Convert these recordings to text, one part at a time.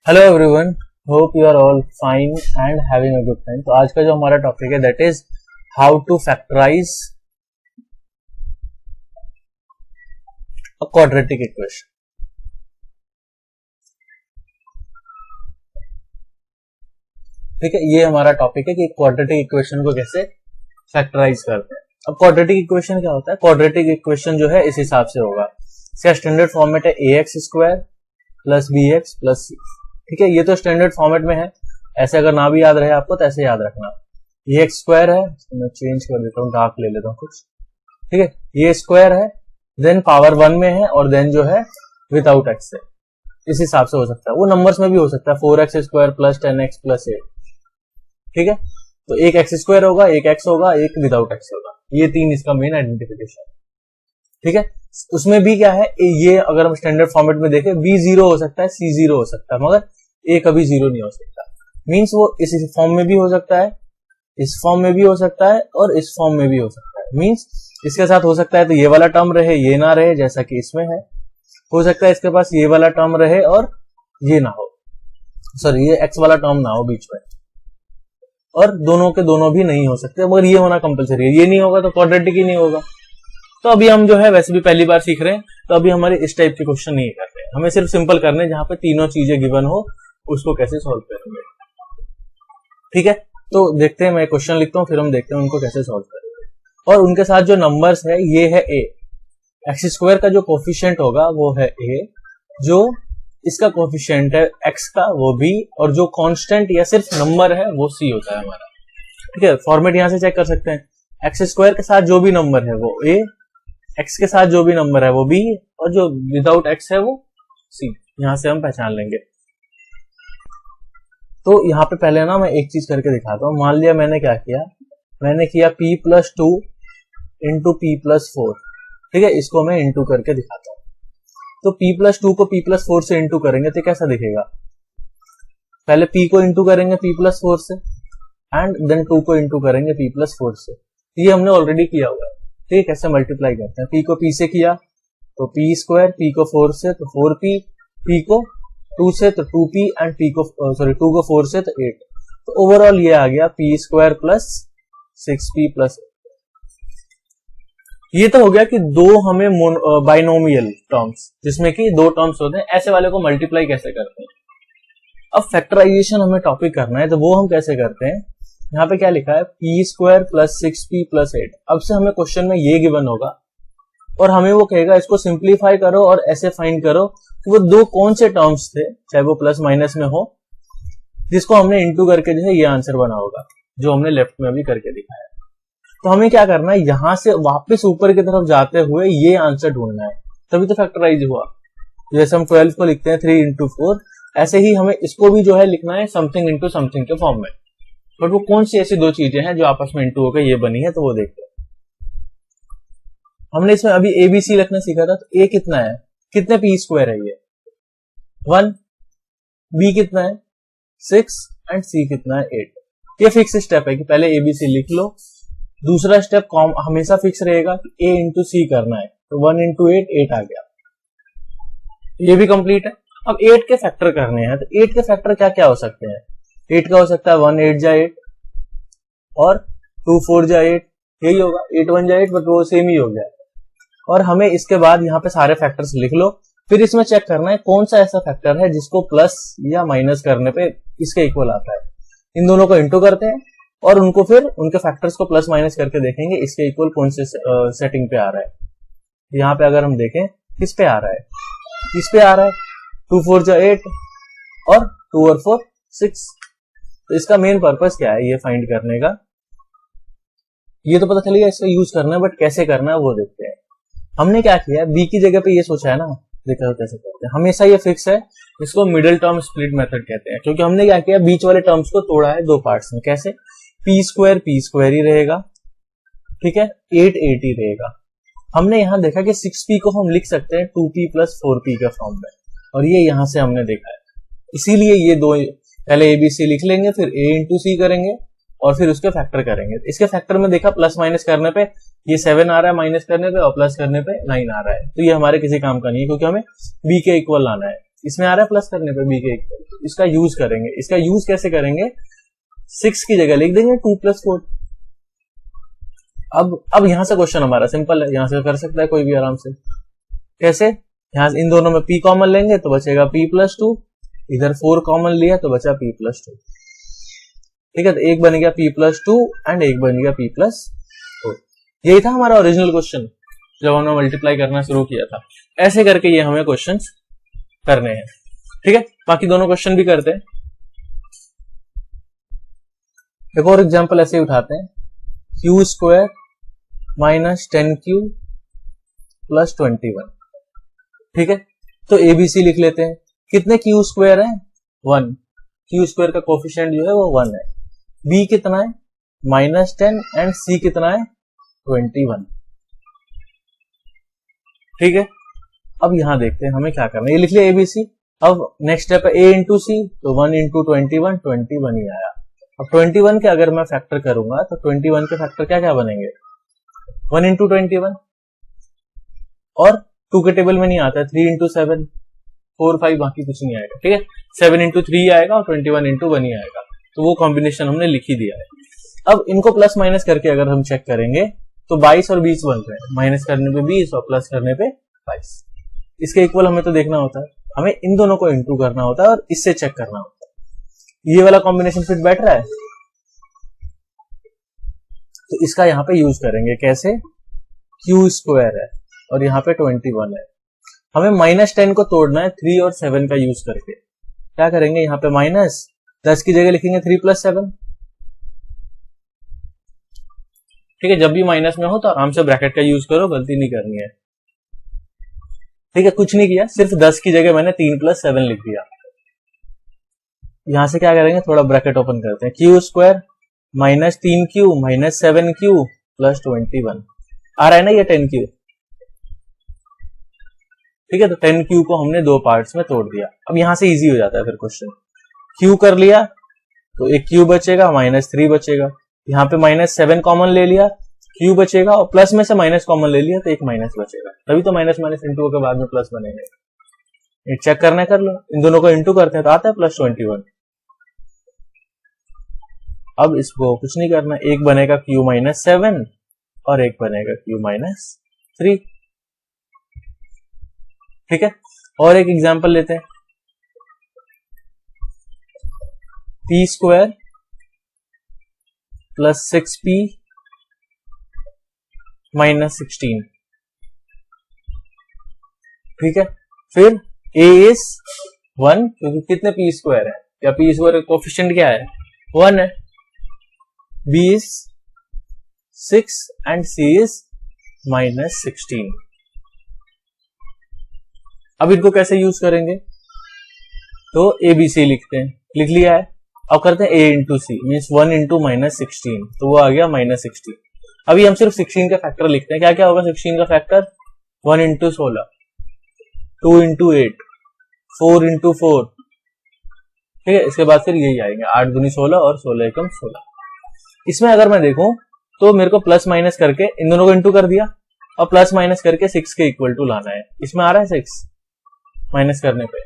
Hello everyone, hope you are all fine and having a good time. तो आज का जो हमारा टॉपिक है that is how to factorize a quadratic equation. ठीक है, ये हमारा टॉपिक है कि क्वाड्रेटिक इक्वेशन को कैसे फैक्टराइज करते हैं। अब क्वाड्रेटिक इक्वेशन क्या होता है? क्वाड्रेटिक इक्वेशन जो है इस हिसाब से होगा, इसका स्टैंडर्ड फॉर्मेट है ax² plus bx plus c। ठीक है, ये तो स्टैंडर्ड फॉर्मेट में है, ऐसे अगर ना भी याद रहे आपको तो ऐसे याद रखना। ये एक स्क्वायर है, मैं चेंज कर देता हूँ, डार्क ले लेता हूँ कुछ। ठीक है, ये स्क्वायर है, देन पावर 1 में है और देन जो है विदाउट एक्स है। इस हिसाब से हो सकता है, वो नंबर्स में भी हो सकता है 4x² प्लस 10x प्लस 8। ठीक है, तो एक x² होगा, एक x होगा, एक विदाउट x होगा, ये तीन इसका मेन आइडेंटिफिकेशन। ठीक है, उसमें भी क्या है, ये अगर हम स्टैंडर्ड फॉर्मेट में देखें b 0 हो सकता है, c 0 हो सकता है, मगर a कभी 0 नहीं हो सकता। मींस वो इस फॉर्म में भी हो सकता है, इस फॉर्म में भी हो सकता है और इस फॉर्म में भी हो सकता है। मींस इसके साथ हो सकता है तो ये वाला टर्म रहे, ये ना रहे, जैसा कि इसमें है। हो सकता है इसके पास ये वाला टर्म रहे और ये ना हो, सॉरी ये x वाला टर्म ना हो बीच में, और दोनों के दोनों भी नहीं हो सकते, मगर ये होना कंपलसरी है। ये नहीं होगा तो क्वाड्रेटिक ही नहीं होगा। तो अभी हम जो है वैसे भी पहली बार सीख रहे हैं, तो अभी हमारे इस टाइप के क्वेश्चन नहीं करते हैं, हमें सिर्फ सिंपल करने हैं जहां पे तीनों चीजें गिवन हो, उसको कैसे सॉल्व करेंगे। ठीक है, तो देखते हैं, मैं क्वेश्चन लिखता हूं फिर हम देखते हैं उनको कैसे सॉल्व करेंगे। और उनके साथ जो नंबर्स है ये है a, x² का जो कोफिशिएंट होगा वो है a, जो इसका कोफिशिएंट है x का वो b, और जो कांस्टेंट या सिर्फ नंबर है वो c होता है हमारा। ठीक है, फॉर्मेट यहां से चेक कर सकते हैं, x² के साथ जो भी नंबर है वो a, x के साथ जो भी नंबर है वो b, और जो विदाउट x है वो c। यहां से हम पहचान लेंगे। तो यहाँ पे पहले ना मैं एक चीज करके दिखाता हूँ। मान लिया मैंने क्या किया, मैंने किया p+2 इंटू p+4। ठीक है, इसको मैं इंटू करके दिखाता हूँ। तो p+2 को p+4 से इंटू करेंगे तो कैसा दिखेगा? पहले p को इंटू करेंगे p+4 से एंड देन 2 को इंटू करेंगे p+4 से। ये हमने ऑलरेडी किया हुआ है। ठीक, कैसे मल्टीप्लाई करते हैं? p को p से किया तो p², p को 4 से तो 4p, p को 2 से तो 2p एंड p को 2 को 4 से तो 8। तो ओवरऑल ये आ गया p² प्लस 6p प्लस 8। ये तो हो गया कि दो हमें बाइनोमियल टर्म्स, जिसमें कि दो टर्म्स होते हैं, ऐसे वाले को मल्टीप्लाई कैसे करते हैं। अब फैक्टराइजेशन हमें टॉपिक करना है, तो वो हम कैसे करते हैं। यहाँ पे क्या लिखा है, p² प्लस 6p प्लस 8। अब से हमें क्वेश्चन में ये गिवन होगा और हमें वो कहेगा इसको सिंप्लीफाई करो और ऐसे फाइंड करो कि वो दो कौन से टर्म्स थे, चाहे वो प्लस माइनस में हो, जिसको हमने इंटू करके जो है ये आंसर बना होगा, जो हमने लेफ्ट में अभी करके दिखाया। तो हमें क्या करना है, यहां से वापस ऊपर की तरफ जाते हुए ये आंसर ढूंढना है, तभी तो फैक्टराइज हुआ। जैसे हम 12 को लिखते हैं 3 इंटू 4, ऐसे ही हमें इसको भी जो है लिखना है समथिंग इंटू समथिंग के फॉर्म में। बट वो कौन सी ऐसी दो चीजें हैं जो आपस में इंटू होकर ये बनी है, तो वो देखते हैं। हमने इसमें अभी ABC लिखना सीखा था, तो A कितना है, कितने p² है ये 1, B कितना है 6 एंड C कितना है 8। ये फिक्स स्टेप है कि पहले ABC लिख लो। दूसरा स्टेप हमेशा फिक्स रहेगा कि A इंटू C करना है, तो 1 इंटू 8 आ गया, ये भी कंप्लीट है। अब 8 के फैक्टर करने हैं, तो 8 के फैक्टर क्या क्या हो सकते हैं। 8 का हो सकता है 1 8 जा 8 और 2 4 जा 8, यही होगा। 8 1 जा 8, बट वो सेम ही हो गया। और हमें इसके बाद यहाँ पे सारे फैक्टर्स लिख लो, फिर इसमें चेक करना है कौन सा ऐसा फैक्टर है जिसको प्लस या माइनस करने पे इसके इक्वल आता है। इन दोनों को इंटू करते हैं और उनको फिर उनके फैक्टर्स को प्लस माइनस करके देखेंगे इसके इक्वल कौन से सेटिंग पे आ रहा है। यहाँ पे अगर हम देखें किस पे आ रहा है, किस पे आ रहा है 2 4 जा 8 और 2 और 4 6। तो इसका मेन पर्पस क्या है ये फाइंड करने का, ये तो पता चलेगा इसका यूज करना है, बट कैसे करना है वो देखते हैं। हमने क्या किया, b की जगह पे ये सोचा है ना, देखा कैसे करते हैं। हमेशा ये फिक्स है, इसको मिडिल टर्म स्प्लिट मेथड कहते हैं, क्योंकि हमने क्या किया, बीच वाले टर्म्स को तोड़ा है दो पार्ट्स में। कैसे, p² ही रहेगा, ठीक है, 8 8 ही रहेगा। हमने यहां देखा कि 6p को हम लिख सकते हैं 2p प्लस 4p के फॉर्म में, और ये यहां से हमने देखा है। इसीलिए ये दो पहले ABC लिख लेंगे, फिर A इंटू C करेंगे और फिर उसके फैक्टर करेंगे। इसके फैक्टर में देखा प्लस माइनस करने पे ये 7 आ रहा है, माइनस करने पे और प्लस करने पे 9 आ रहा है। तो ये हमारे किसी काम का नहीं है, क्योंकि हमें b के इक्वल लाना है। इसमें आ रहा है प्लस करने पे b के इक्वल, इसका यूज करेंगे। इसका यूज कैसे करेंगे, 6 की जगह लिख देंगे 2 + 4। अब यहां से क्वेश्चन हमारा सिंपल है, यहां से कर सकता है कोई भी आराम से। कैसे, यहां से इन दोनों में p कॉमन लेंगे तो बचेगा p + 2, इधर 4 कॉमन लिया तो बचा p + 2। ठीक है, तो एक बन गया p + 2 एंड एक बन गया p + 4। यही था हमारा ओरिजिनल क्वेश्चन जब हमने मल्टीप्लाई करना शुरू किया था। ऐसे करके ये हमें क्वेश्चंस करने हैं। ठीक है, बाकी दोनों क्वेश्चन भी करते हैं। एक और एग्जांपल ऐसे उठाते हैं, q² - 10q + 21। ठीक है, तो ABC लिख लेते हैं। कितने q² है, 1। q² का कोफिशिएंट जो है वो 1 है। b कितना है, -10 एंड c कितना है, 21। ठीक है, अब यहां देखते हैं हमें क्या करना है। ये लिख लिया ABC। अब नेक्स्ट स्टेप है a × c, तो 1 × 21, 21 ही आया। अब 21 के अगर मैं फैक्टर करूंगा तो 21 के फैक्टर क्या क्या बनेंगे, 1 × 21 और 2 के टेबल में नहीं आता है, 3 × 7, 4, 5 बाकी कुछ नहीं आएगा। ठीक है, 7 × 3 आएगा और 21 × 1 ही आएगा। तो वो कॉम्बिनेशन हमने लिख ही दिया है। अब इनको प्लस माइनस करके अगर हम चेक करेंगे तो 22 और 20 बन रहे हैं, माइनस करने पे 20 और प्लस करने पे 22। इसके इक्वल हमें तो देखना होता है, हमें इन दोनों को इंटू करना होता है और इससे चेक करना होता है ये वाला कॉम्बिनेशन फिट बैठ रहा है। तो इसका यहां पे यूज करेंगे कैसे, q² है और यहाँ पे 21 है। हमें -10 को तोड़ना है 3 और 7 का यूज करके। क्या करेंगे, यहाँ पे माइनस 10 की जगह लिखेंगे 3 + 7। ठीक है, जब भी माइनस में हो तो आराम से ब्रैकेट का यूज करो, गलती नहीं करनी है। ठीक है, कुछ नहीं किया, सिर्फ 10 की जगह मैंने 3 + 7 लिख दिया। यहां से क्या करेंगे, थोड़ा ब्रैकेट ओपन करते हैं, q² - 3q - 7q + 21 आ रहा है ना ये 10q। ठीक है, तो 10q को हमने दो पार्ट्स में तोड़ दिया। अब यहां से इजी हो जाता है फिर क्वेश्चन। q कर लिया तो एक q बचेगा, -3 बचेगा। यहाँ पे -7 कॉमन ले लिया, q बचेगा और प्लस में से माइनस कॉमन ले लिया तो एक माइनस बचेगा। तभी तो माइनस इंटू के बाद में प्लस बनेंगे। ये चेक करना कर लो, इन दोनों को इंटू करते हैं तो आता है +21। अब इसको कुछ नहीं करना, एक बनेगा q - 7 और एक बनेगा q - 3। ठीक है, और एक एग्जांपल लेते हैं, p² + 6p - 16। ठीक है, फिर a is 1 क्योंकि कितने p² है, या p² का कोफिशिएंट क्या है, 1 है। b is 6 and c is -16। अब इनको कैसे यूज करेंगे, तो ABC लिखते हैं, लिख लिया है। अब करते हैं a × c मीन्स 1 × -16, तो वो आ गया -16। अभी हम सिर्फ 16 का फैक्टर लिखते हैं। क्या क्या होगा 16 का फैक्टर, 1 × 16, 2 × 8, 4 × 4। ठीक है, इसके बाद फिर यही आएंगे 8 दूनी 16 और 16 एकम 16। इसमें अगर मैं देखूं तो मेरे को प्लस माइनस करके इन दोनों को इंटू कर दिया और प्लस माइनस करके 6 के इक्वल टू लाना है। इसमें आ रहा है 6 माइनस करने पे,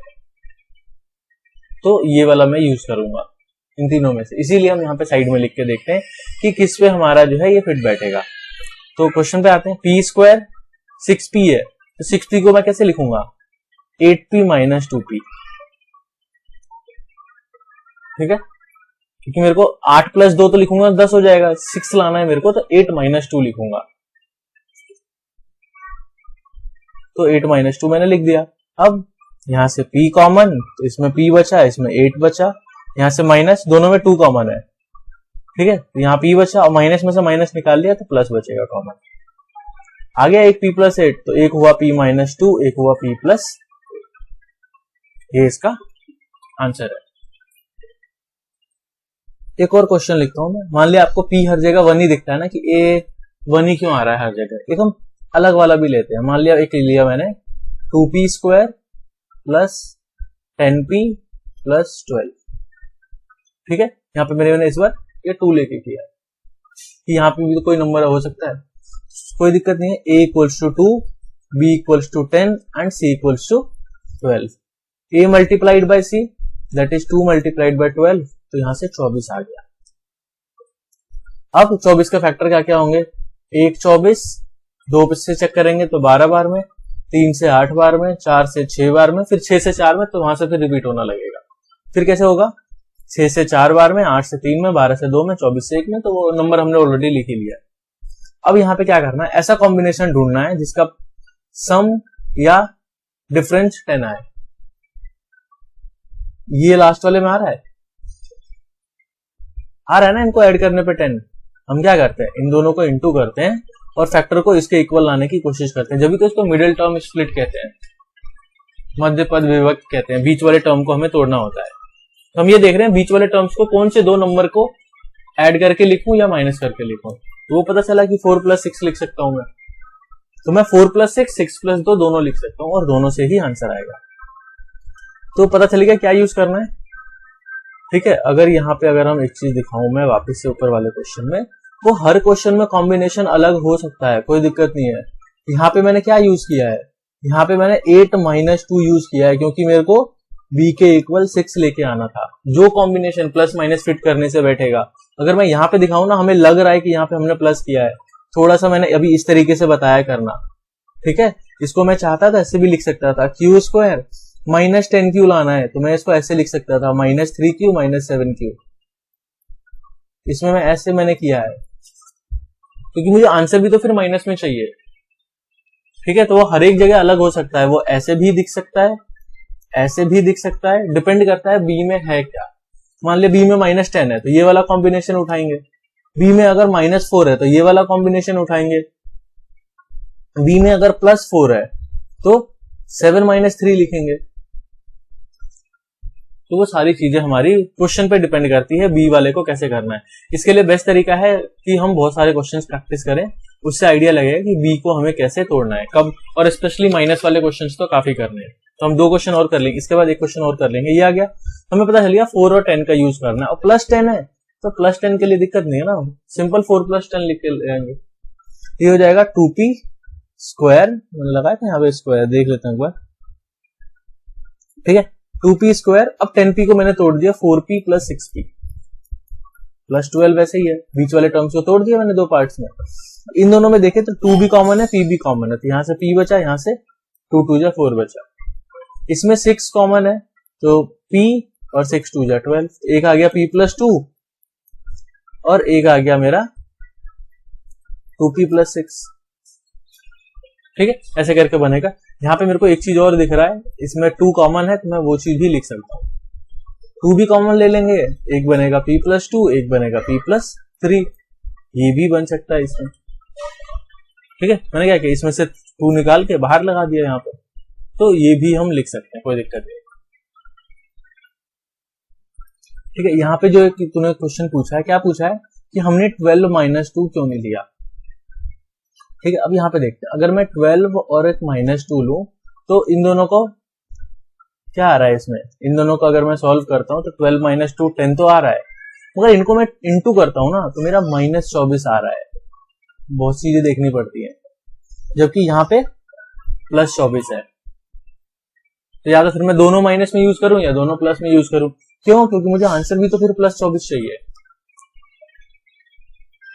तो ये वाला मैं यूज करूंगा इन तीनों में से। इसीलिए हम यहाँ पे साइड में लिख के देखते हैं कि किस पे हमारा जो है ये फिट बैठेगा। तो क्वेश्चन पे आते हैं, p² 6p है तो 6p को मैं कैसे लिखूंगा, 8p - 2p। ठीक है, क्योंकि मेरे को 8 + 2 तो लिखूंगा 10 हो जाएगा, 6 लाना है मेरे को तो 8 - 2 लिखूंगा। तो 8 - 2 मैंने लिख दिया। अब यहां से p कॉमन, तो इसमें p बचा, इसमें 8 बचा, यहां से माइनस, दोनों में 2 कॉमन है। ठीक है, तो यहाँ p बचा और माइनस में से माइनस निकाल लिया तो प्लस बचेगा कॉमन। आ गया एक p + 8, तो एक हुआ p - 2, एक हुआ p +, ये इसका आंसर है। एक और क्वेश्चन लिखता हूं मैं। मान लिया आपको p हर जगह 1 ही दिखता है ना, कि a 1 ही क्यों आ रहा है हर जगह। एक हम अलग वाला भी लेते हैं। मान लिया एक लिया मैंने 2p² + 10p + 12। ठीक है, यहाँ पे मैंने इस बार ये 2 लेके किया कि यहाँ पे भी तो कोई नंबर हो सकता है, कोई दिक्कत नहीं है। a = 2, b = 10 and c = 12। a multiplied by c, that is 2 multiplied by 12, तो यहां से 24 आ गया। अब 24 का फैक्टर क्या क्या होंगे, 1 24, 2 से चेक करेंगे तो 12 बार में, 3 से 8 बार में, 4 से 6 बार में, फिर 6 से 4 में, तो वहां से फिर रिपीट होना लगेगा। फिर कैसे होगा, 6 से 4 बार में, 8 से 3 में, 12 से 2 में, 24 से 1 में, तो वो नंबर हमने ऑलरेडी लिख ही लिया। अब यहाँ पे क्या करना है, ऐसा कॉम्बिनेशन ढूंढना है जिसका सम या डिफरेंस 10 आए। ये लास्ट वाले में आ रहा है ना, इनको ऐड करने पे 10। हम क्या करते हैं, इन दोनों को इंटू करते हैं और फैक्टर को इसके इक्वल लाने की कोशिश करते हैं, जब भी तो इसको मिडिल टर्म स्प्लिट कहते हैं, मध्य पद विभक्त कहते हैं। बीच वाले टर्म को हमें तोड़ना होता है। तो हम ये देख रहे हैं बीच वाले टर्म्स को कौन से दो नंबर को ऐड करके लिखूं या माइनस करके लिखूं। तो वो पता चला कि 4 + 6 लिख सकता हूं मैं, तो मैं 4 + 6, 6 + 2 दोनों लिख सकता हूं और दोनों से ही आंसर आएगा। तो पता चलेगा क्या यूज करना है। ठीक है, अगर यहाँ पे अगर हम एक चीज दिखाऊं मैं वापस से ऊपर वाले क्वेश्चन में, वो हर क्वेश्चन में कॉम्बिनेशन अलग हो सकता है, कोई दिक्कत नहीं है। यहाँ पे मैंने क्या यूज किया है, यहाँ पे मैंने 8 - 2 यूज किया है, क्योंकि मेरे को b के इक्वल 6 लेके आना था। जो कॉम्बिनेशन प्लस माइनस फिट करने से बैठेगा, अगर मैं यहाँ पे दिखाऊं ना, हमें लग रहा है कि यहाँ पे हमने प्लस किया है, थोड़ा सा मैंने अभी इस तरीके से बताया करना। ठीक है, इसको मैं चाहता था ऐसे भी लिख सकता था, q² -10q लाना है, तो मैं इसको ऐसे लिख सकता था, -3q -7q। इसमें मैं ऐसे मैंने किया है, क्योंकि मुझे आंसर भी तो फिर माइनस में चाहिए। ठीक है, तो वो हर एक जगह अलग हो सकता है, वो ऐसे भी दिख सकता है, ऐसे भी दिख सकता है, डिपेंड करता है बी में है क्या। मान लिया बी में -10 है, तो ये वाला कॉम्बिनेशन उठाएंगे। बी में अगर -4 है, तो ये वाला कॉम्बिनेशन उठाएंगे। बी में अगर +4 है, तो 7 - 3 लिखेंगे। तो वो सारी चीजें हमारी क्वेश्चन पे डिपेंड करती है बी वाले को कैसे करना है। इसके लिए बेस्ट तरीका है कि हम बहुत सारे क्वेश्चंस प्रैक्टिस करें, उससे आइडिया लगेगा कि बी को हमें कैसे तोड़ना है, कब, और स्पेशली माइनस वाले क्वेश्चंस तो काफी करने हैं। तो हम 2 क्वेश्चन और कर लेंगे, इसके बाद एक क्वेश्चन और कर लेंगे। ये आ गया, हमें पता चल गया 4 और 10 का यूज करना है। और +10 है, तो +10 के लिए दिक्कत नहीं है ना, सिंपल 4 + 10 लिख के लेंगे। ये हो जाएगा 2p², मैंने लगाया था यहाँ पे स्क्वायर, देख लेते हैं एक बार। ठीक है, 2p², अब 10p को मैंने तोड़ दिया, 4p + 6p +12 वैसे ही है, बीच वाले टर्म्स को तोड़ दिया मैंने 2 पार्ट्स में। इन दोनों में देखे तो 2 भी कॉमन है, p भी कॉमन है, तो यहां से p बचा, यहां से 2 2 जा 4 बचा। इसमें 6 कॉमन है, तो p और 6 2 जा 12, एक आ गया p + 2 और एक आ गया मेरा 2p + 6। ठीक है, ऐसे करके बनेगा। यहाँ पे मेरे को एक चीज और दिख रहा है, इसमें 2 कॉमन है, तो मैं वो चीज भी लिख सकता हूँ। 2 भी कॉमन ले लेंगे, एक बनेगा p + 2, एक बनेगा p + 3, ये भी बन सकता है इसमें। ठीक है, मैंने क्या किया, इसमें से 2 निकाल के बाहर लगा दिया यहाँ पे, तो ये भी हम लिख सकते हैं, कोई दिक्कत नहीं। ठीक है, यहाँ पे जो तूने क्वेश्चन पूछा है, क्या पूछा है कि हमने 12 - 2 क्यों नहीं लिया। ठीक है, अब यहाँ पे देखते हैं, अगर मैं 12 और एक -2 लूं, तो इन दोनों को क्या आ रहा है, इसमें इन दोनों को अगर मैं सॉल्व करता हूं तो 12 - 2 10 तो आ रहा है, मगर इनको मैं इंटू करता हूं ना, तो मेरा -24 आ रहा है। बहुत चीजें देखनी पड़ती है, जबकि यहाँ पे +24 है। तो या तो फिर मैं दोनों माइनस में यूज करूं या दोनों प्लस में यूज करूं। क्यों, क्योंकि मुझे आंसर भी तो फिर +24 चाहिए,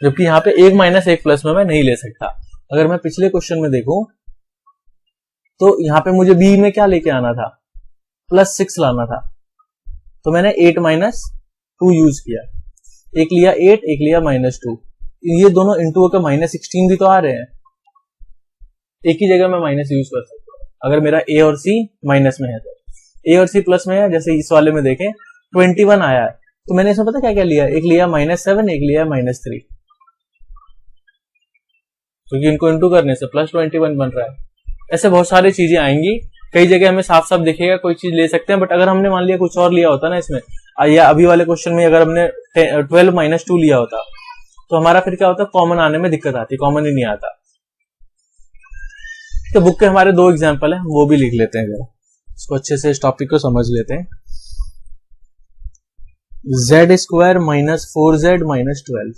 जबकि यहाँ पे एक माइनस एक प्लस में मैं नहीं ले सकता। अगर मैं पिछले क्वेश्चन में देखूं, तो यहाँ पे मुझे बी में क्या लेके आना था, +6 लाना था, तो मैंने 8 - 2 यूज किया, एक लिया 8, एक लिया -2, ये दोनों इंटू होकर -16 भी तो आ रहे हैं। एक ही जगह मैं माइनस यूज कर सकता हूँ, अगर मेरा ए और सी माइनस में है तो। ए और सी प्लस में है, जैसे इस वाले में देखें 21 आया है, तो मैंने इसमें पता क्या क्या लिया, एक लिया -7, एक लिया -3, क्योंकि इनको इंटू करने से +21 बन रहा है। ऐसे बहुत सारी चीजें आएंगी, कई जगह हमें साफ साफ दिखेगा, कोई चीज ले सकते हैं, बट अगर हमने मान लिया कुछ और लिया होता ना इसमें, या अभी वाले क्वेश्चन में अगर हमने 12 - 2 लिया होता, तो हमारा फिर क्या होता, कॉमन आने में दिक्कत आती, कॉमन ही नहीं आता। तो बुक के हमारे 2 एग्जाम्पल है, वो भी लिख लेते हैं, जरा इसको अच्छे से इस टॉपिक को समझ लेते हैं। z² - 4z - 12,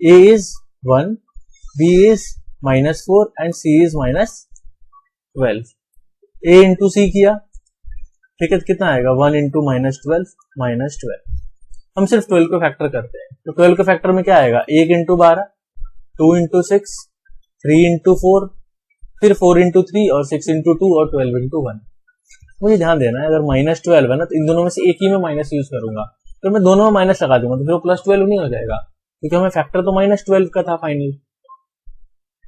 a is 1, b is -4 and c is -12। a into सी किया, ठीक है, कितना आएगा 1 इंटू -12 हम सिर्फ 12 को फैक्टर करते हैं, तो 12 के फैक्टर में क्या आएगा 1 इंटू 12, 2 इंटू 6, 3 इंटू 4, फिर 4 इंटू 3 और 6 इंटू 2 और 12 इंटू 1। मुझे ध्यान देना है अगर -12 है ना तो इन दोनों में से एक ही में माइनस यूज करूंगा, तो मैं दोनों में माइनस लगा दूंगा तो फिर वो +12 नहीं हो जाएगा, क्योंकि हमें फैक्टर तो -12 का था फाइनल।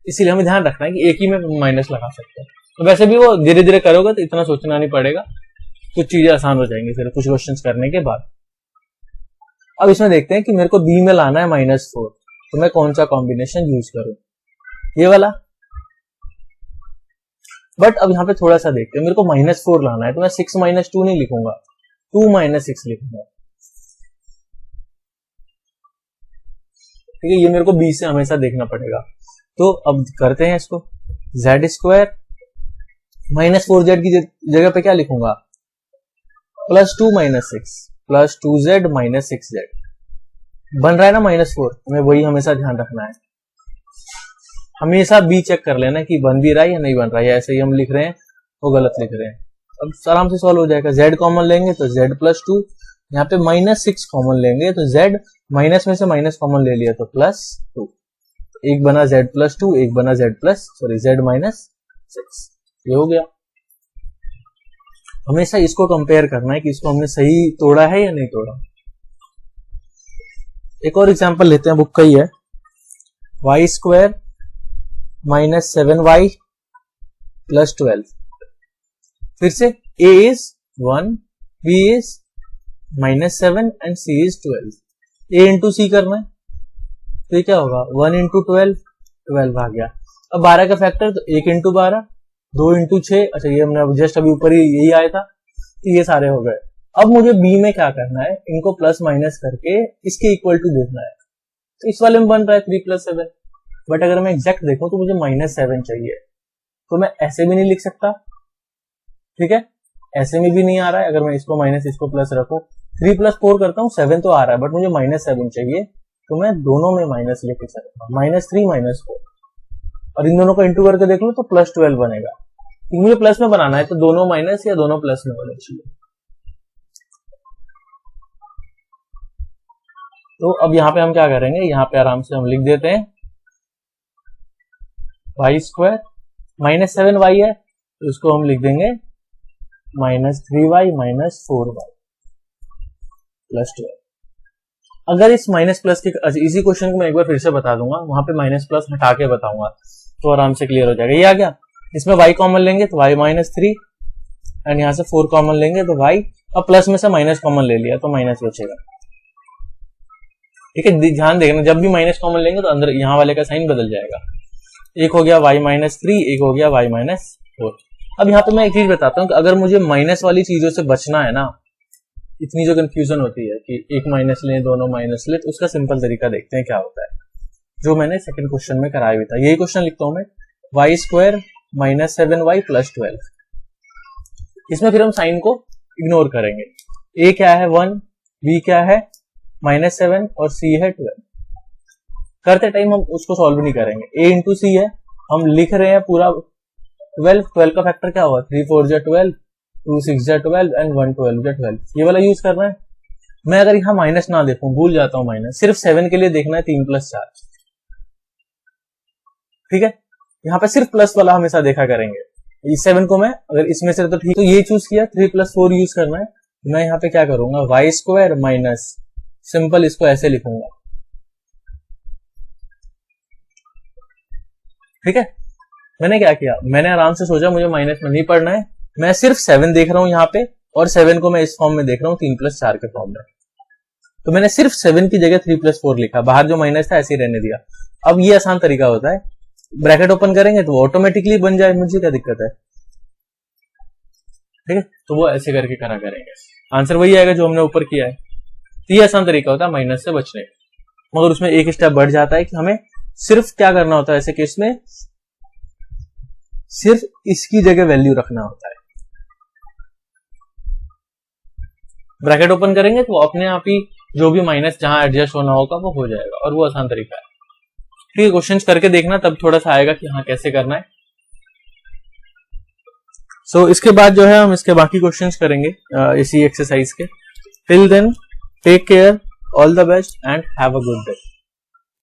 इसीलिए हमें ध्यान रखना है कि एक ही में माइनस लगा सकते हैं। तो वैसे भी वो धीरे धीरे करोगे तो इतना सोचना नहीं पड़ेगा, कुछ चीजें आसान हो जाएंगी फिर कुछ क्वेश्चंस करने के बाद। अब इसमें देखते हैं कि मेरे को बी में लाना है -4, तो मैं कौन सा कॉम्बिनेशन यूज करूं, ये वाला। बट अब यहाँ पे थोड़ा सा देखते हैं, मेरे को -4 लाना है तो मैं 6 - 2 नहीं लिखूंगा, 2 - 6 लिखूंगा। ठीक है, ये मेरे को बी से हमेशा देखना पड़ेगा। तो अब करते हैं इसको, z² -4z की जगह पे क्या लिखूंगा +2 - 6 +2z - 6z बन रहा है ना -4, हमें वही हमेशा ध्यान रखना है। हमेशा बी चेक कर लेना कि बन भी रहा है या नहीं बन रहा है, या ऐसे ही हम लिख रहे हैं वो गलत लिख रहे हैं। अब आराम से सॉल्व हो जाएगा। z कॉमन लेंगे तो z +2, यहाँ पे -6 कॉमन लेंगे तो z माइनस में से माइनस कॉमन ले लिया तो +2, एक बना z +2, एक बना z -6, ये हो गया। हमेशा इसको कंपेयर करना है कि इसको हमने सही तोड़ा है या नहीं तोड़ा। एक और एग्जांपल लेते हैं, बुक का ही है, y² -7y +12। फिर से a is 1, b is -7 and c is 12। a into सी करना है तो ये क्या होगा 1 इंटू 12 आ गया। अब 12 का फैक्टर तो 1 इंटू 12, 2 इंटू 6, अच्छा ये हमने जस्ट अभी ऊपर ही यही आया था, तो ये सारे हो गए। अब मुझे बी में क्या करना है, इनको प्लस माइनस करके इसके इक्वल टू देखना है। तो इस वाले में बन रहा है 3 + 7, बट अगर मैं एग्जैक्ट देखूं तो मुझे -7 चाहिए, तो मैं ऐसे भी नहीं लिख सकता। ठीक है, ऐसे में भी नहीं आ रहा है, अगर मैं इसको माइनस इसको प्लस रखूं, 3 + 4 करता हूँ 7 तो आ रहा है, बट मुझे -7 चाहिए, तो मैं दोनों में माइनस लेके चलूंगा, -3 -4, और इन दोनों को इंटू करके देख लो तो +12 बनेगा। मुझे प्लस में बनाना है तो दोनों माइनस या दोनों प्लस में होने चाहिए। तो अब यहाँ पे हम क्या करेंगे, यहाँ पे आराम से हम लिख देते हैं y² -7y है तो इसको हम लिख देंगे -3y -4y +12। अगर इस माइनस प्लस के, इसी क्वेश्चन को मैं एक बार फिर से बता दूंगा, वहां पे माइनस प्लस हटा के बताऊंगा तो आराम से क्लियर हो जाएगा। ये आ गया, इसमें y कॉमन लेंगे तो y -3 एंड यहाँ से 4 कॉमन लेंगे तो y, अब प्लस में से माइनस कॉमन ले लिया तो माइनस बचेगा। ठीक है, ध्यान देखना जब भी माइनस कॉमन लेंगे तो अंदर यहाँ वाले का साइन बदल जाएगा। एक हो गया y -3, एक हो गया y -4। अब यहाँ पे मैं एक चीज बताता हूँ कि अगर मुझे माइनस वाली चीजों से बचना है ना, इतनी जो कंफ्यूजन होती है कि एक माइनस ले दोनों माइनस ले, तो उसका सिंपल तरीका देखते हैं क्या होता है, जो मैंने सेकंड क्वेश्चन में कराया भी था। यही क्वेश्चन लिखता हूं मैं, y² -7y +12। इसमें फिर हम साइन को इग्नोर करेंगे। a क्या है 1, b क्या है -7 और c है 12। करते टाइम हम उसको सॉल्व नहीं करेंगे, a इंटू सी है, हम लिख रहे हैं पूरा 12 का फैक्टर क्या हुआ 3 4 12, 2 6 12 एंड 1 12 12, ये वाला यूज करना है। मैं अगर यहाँ माइनस ना देखूं, भूल जाता हूं माइनस, सिर्फ 7 के लिए देखना है 3 + 4। ठीक है, यहाँ पे सिर्फ प्लस वाला हमेशा देखा करेंगे। इस 7 को मैं अगर इसमें से तो ठीक, तो ये चूज किया 3 + 4 यूज करना है। मैं यहाँ पे क्या करूंगा y² माइनस, सिंपल इसको ऐसे लिखूंगा। ठीक है, मैंने क्या किया, मैंने आराम से सोचा मुझे माइनस में नहीं पढ़ना है, मैं सिर्फ 7 देख रहा हूं यहाँ पे, और 7 को मैं इस फॉर्म में देख रहा हूँ 3 + 4 के फॉर्म में। तो मैंने सिर्फ 7 की जगह 3 + 4 लिखा, बाहर जो माइनस था ऐसे ही रहने दिया। अब ये आसान तरीका होता है, ब्रैकेट ओपन करेंगे तो ऑटोमेटिकली बन जाए, मुझे क्या दिक्कत है। ठीक है, तो वो ऐसे करके करा करेंगे, आंसर वही आएगा जो हमने ऊपर किया है। तो ये आसान तरीका होता है माइनस से बचने का, मगर उसमें एक स्टेप बढ़ जाता है कि हमें सिर्फ क्या करना होता है ऐसे केस में, सिर्फ इसकी जगह वैल्यू रखना होता है। ब्रैकेट ओपन करेंगे तो अपने आप ही जो भी माइनस जहां एडजस्ट होना होगा वो हो जाएगा, और वो आसान तरीका है। ठीक है, क्वेश्चन करके देखना तब थोड़ा सा आएगा कि हाँ कैसे करना है। सो इसके बाद जो है हम इसके बाकी क्वेश्चंस करेंगे इसी एक्सरसाइज के। Till then take care, all the best and have a good day.